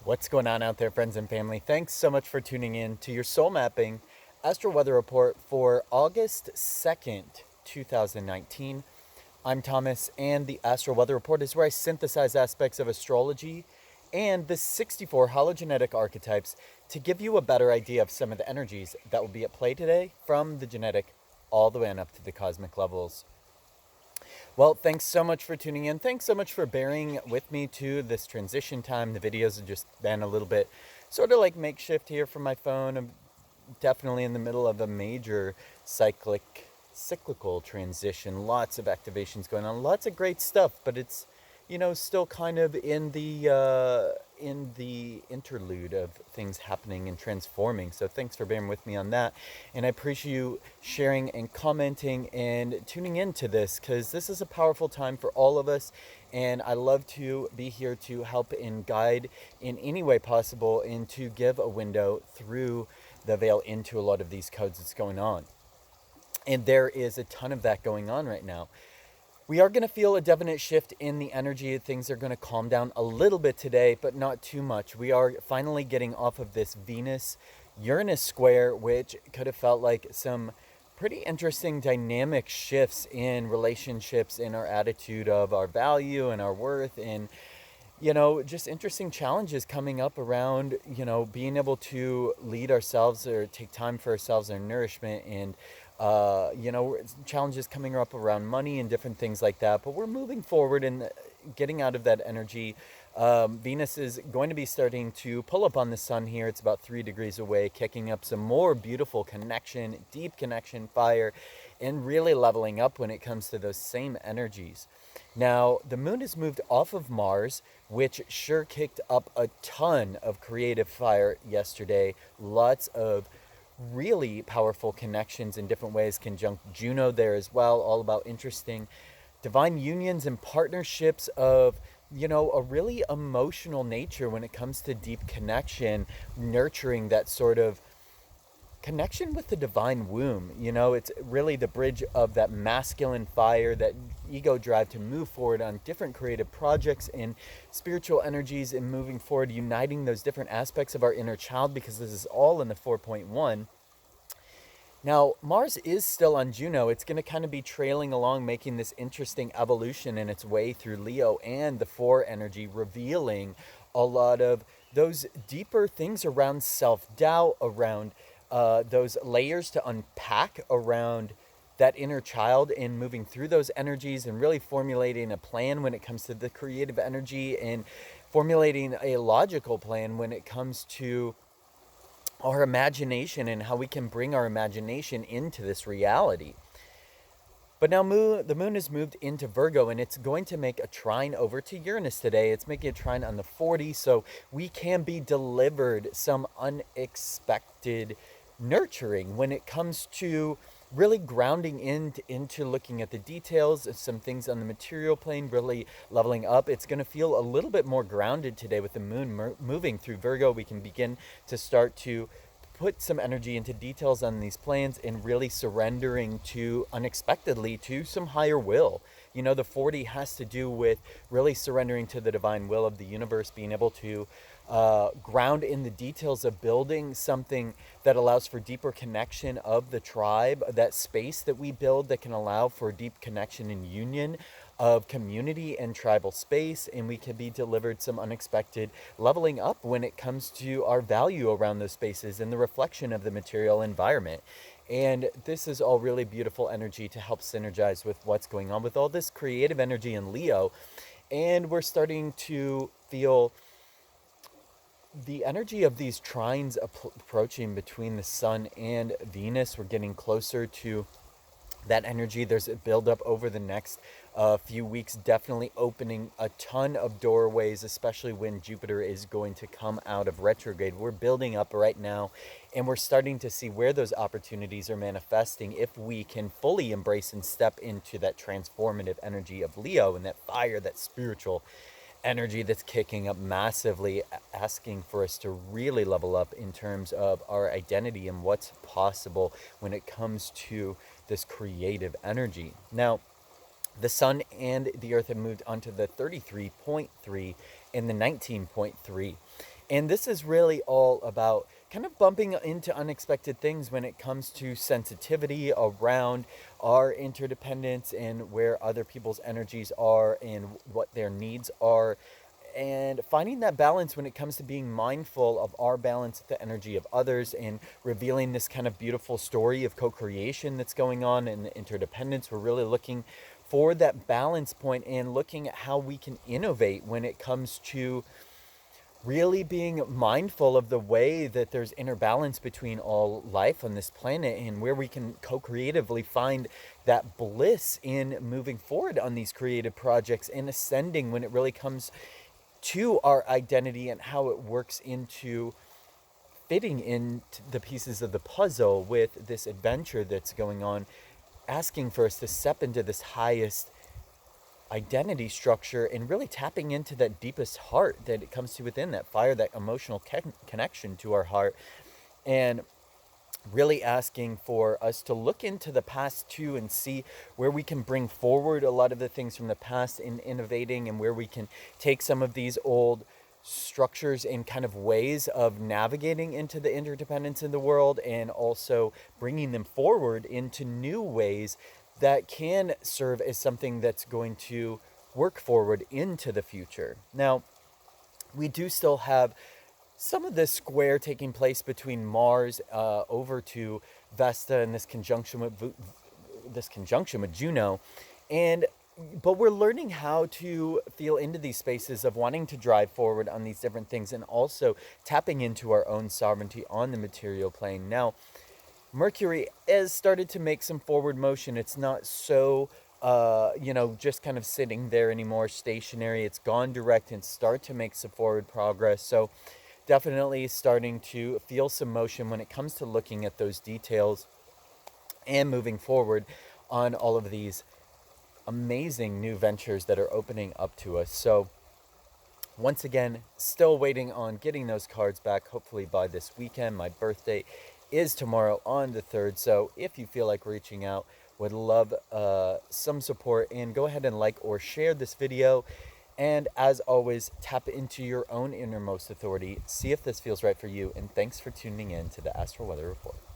What's going on out there, friends and family? Thanks so much for tuning in to your soul mapping astral weather report for August 2nd, 2019. I'm Thomas, and the Astral Weather Report is where I synthesize aspects of astrology and the 64 hologenetic archetypes to give you a better idea of some of the energies that will be at play today, from the genetic all the way on up to the cosmic levels. Well, thanks so much for tuning in. Thanks so much for bearing with me to this transition time. The videos have just been a little bit sort of like makeshift here from my phone. I'm definitely in the middle of a major cyclical transition. Lots of activations going on. Lots of great stuff, but it's still kind of in the interlude of things happening and transforming. So thanks for bearing with me on that, and I appreciate you sharing and commenting and tuning into this, because this is a powerful time for all of us, and I love to be here to help and guide in any way possible, and to give a window through the veil into a lot of these codes that's going on. And there is a ton of that going on right now. We are going to feel a definite shift in the energy. Things are going to calm down a little bit today, but not too much. We are finally getting off of this Venus-Uranus square, which could have felt like some pretty interesting dynamic shifts in relationships, in our attitude of our value and our worth, and just interesting challenges coming up around, being able to lead ourselves or take time for ourselves, our nourishment, and, challenges coming up around money and different things like that. But we're moving forward and getting out of that energy. Venus is going to be starting to pull up on the sun here. It's about 3 degrees away, kicking up some more beautiful connection, deep connection, fire, and really leveling up when it comes to those same energies. Now, the moon has moved off of Mars, which sure kicked up a ton of creative fire yesterday. Lots of really powerful connections in different ways, conjunct Juno there as well, all about interesting divine unions and partnerships of a really emotional nature when it comes to deep connection, nurturing that sort of connection with the divine womb. It's really the bridge of that masculine fire, that ego drive to move forward on different creative projects and spiritual energies, and moving forward, uniting those different aspects of our inner child, because this is all in the 4.1. Now, Mars is still on Juno. It's going to kind of be trailing along, making this interesting evolution in its way through Leo and the 4 energy, revealing a lot of those deeper things around self-doubt, around those layers to unpack around that inner child, and moving through those energies and really formulating a plan when it comes to the creative energy, and formulating a logical plan when it comes to our imagination and how we can bring our imagination into this reality. But now the moon has moved into Virgo, and it's going to make a trine over to Uranus today. It's making a trine on the 40, so we can be delivered some unexpected nurturing when it comes to really grounding into looking at the details, some things on the material plane, really leveling up. It's going to feel a little bit more grounded today with the moon moving through Virgo. We can begin to start to put some energy into details on these plans, and really surrendering to unexpectedly to some higher will. The 40 has to do with really surrendering to the divine will of the universe, being able to ground in the details of building something that allows for deeper connection of the tribe, that space that we build that can allow for deep connection and union of community and tribal space. And we can be delivered some unexpected leveling up when it comes to our value around those spaces and the reflection of the material environment. And this is all really beautiful energy to help synergize with what's going on with all this creative energy in Leo. And we're starting to feel the energy of these trines approaching between the sun and Venus. We're getting closer to that energy. There's a buildup over the next few weeks, definitely opening a ton of doorways, especially when Jupiter is going to come out of retrograde. We're building up right now, and we're starting to see where those opportunities are manifesting if we can fully embrace and step into that transformative energy of Leo, and that fire, that spiritual energy that's kicking up massively, asking for us to really level up in terms of our identity and what's possible when it comes to this creative energy. Now, the sun and the earth have moved onto the 33.3 and the 19.3. And this is really all about kind of bumping into unexpected things when it comes to sensitivity around our interdependence and where other people's energies are and what their needs are. And finding that balance when it comes to being mindful of our balance with the energy of others, and revealing this kind of beautiful story of co-creation that's going on and the interdependence. We're really looking for that balance point and looking at how we can innovate when it comes to really being mindful of the way that there's inner balance between all life on this planet, and where we can co-creatively find that bliss in moving forward on these creative projects and ascending when it really comes to our identity and how it works into fitting into the pieces of the puzzle with this adventure that's going on, asking for us to step into this highest identity structure and really tapping into that deepest heart that it comes to within, that fire, that emotional connection to our heart, and really asking for us to look into the past too and see where we can bring forward a lot of the things from the past in innovating, and where we can take some of these old structures and kind of ways of navigating into the interdependence in the world, and also bringing them forward into new ways that can serve as something that's going to work forward into the future. Now, we do still have some of this square taking place between Mars over to Vesta, and this conjunction with Juno, and but we're learning how to feel into these spaces of wanting to drive forward on these different things, and also tapping into our own sovereignty on the material plane. Now, Mercury has started to make some forward motion. It's not so, just kind of sitting there anymore, stationary. It's gone direct and start to make some forward progress. So definitely starting to feel some motion when it comes to looking at those details and moving forward on all of these amazing new ventures that are opening up to us. So once again, still waiting on getting those cards back, hopefully by this weekend. My birthday is tomorrow on the 3rd. So if you feel like reaching out, would love some support, and go ahead and like or share this video. And as always, tap into your own innermost authority. See if this feels right for you. And thanks for tuning in to the Astral Weather Report.